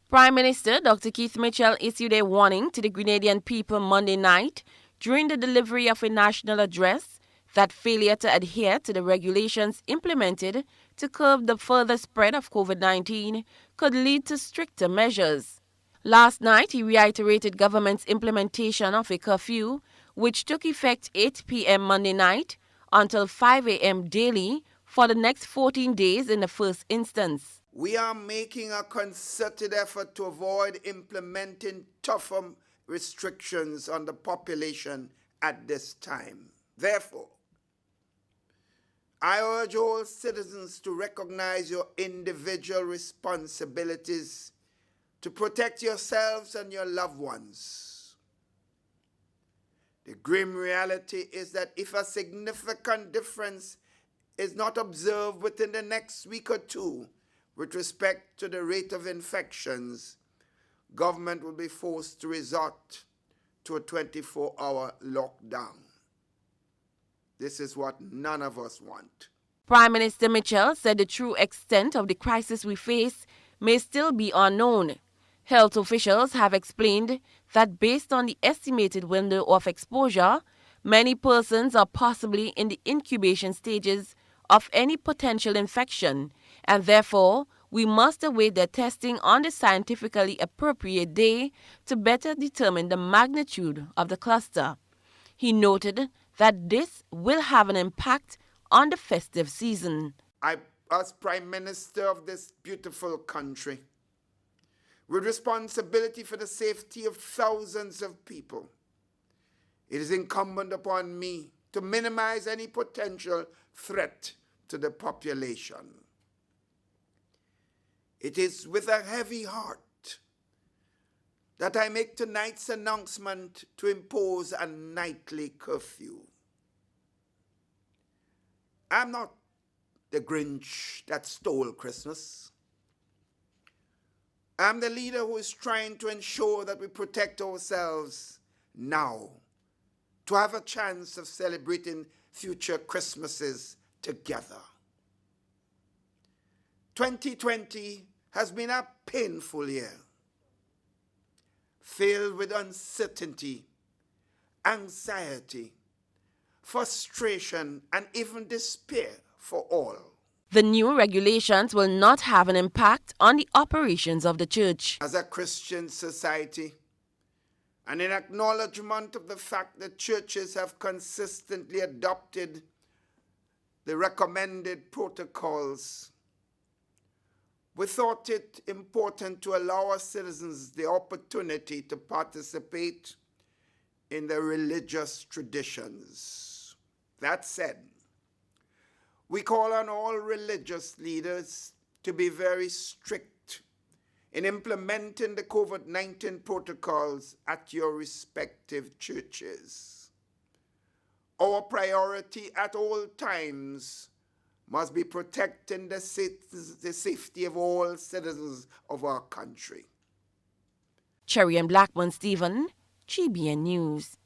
Prime Minister Dr. Keith Mitchell issued a warning to the Grenadian people Monday night during the delivery of a national address that failure to adhere to the regulations implemented to curb the further spread of COVID-19 could lead to stricter measures. Last night, he reiterated government's implementation of a curfew, which took effect 8 p.m. Monday night until 5 a.m. daily for the next 14 days in the first instance. We are making a concerted effort to avoid implementing tougher restrictions on the population at this time. Therefore, I urge all citizens to recognize your individual responsibilities to protect yourselves and your loved ones. The grim reality is that if a significant difference is not observed within the next week or two with respect to the rate of infections, government will be forced to resort to a 24-hour lockdown. This is what none of us want. Prime Minister Mitchell said the true extent of the crisis we face may still be unknown. Health officials have explained that based on the estimated window of exposure, many persons are possibly in the incubation stages of any potential infection, and therefore we must await their testing on the scientifically appropriate day to better determine the magnitude of the cluster. He noted that this will have an impact on the festive season. I, as Prime Minister of this beautiful country, with responsibility for the safety of thousands of people, it is incumbent upon me to minimize any potential threat to the population. It is with a heavy heart that I make tonight's announcement to impose a nightly curfew. I'm not the Grinch that stole Christmas. I'm the leader who is trying to ensure that we protect ourselves now to have a chance of celebrating future Christmases together. 2020 has been a painful year, filled with uncertainty, anxiety, frustration, and even despair for all. The new regulations will not have an impact on the operations of the church. As a Christian society, and in acknowledgement of the fact that churches have consistently adopted the recommended protocols, we thought it important to allow our citizens the opportunity to participate in their religious traditions. That said, we call on all religious leaders to be very strict in implementing the COVID-19 protocols at your respective churches. Our priority at all times must be protecting the safety of all citizens of our country. Cherry and Blackburn Stephen, GBN News.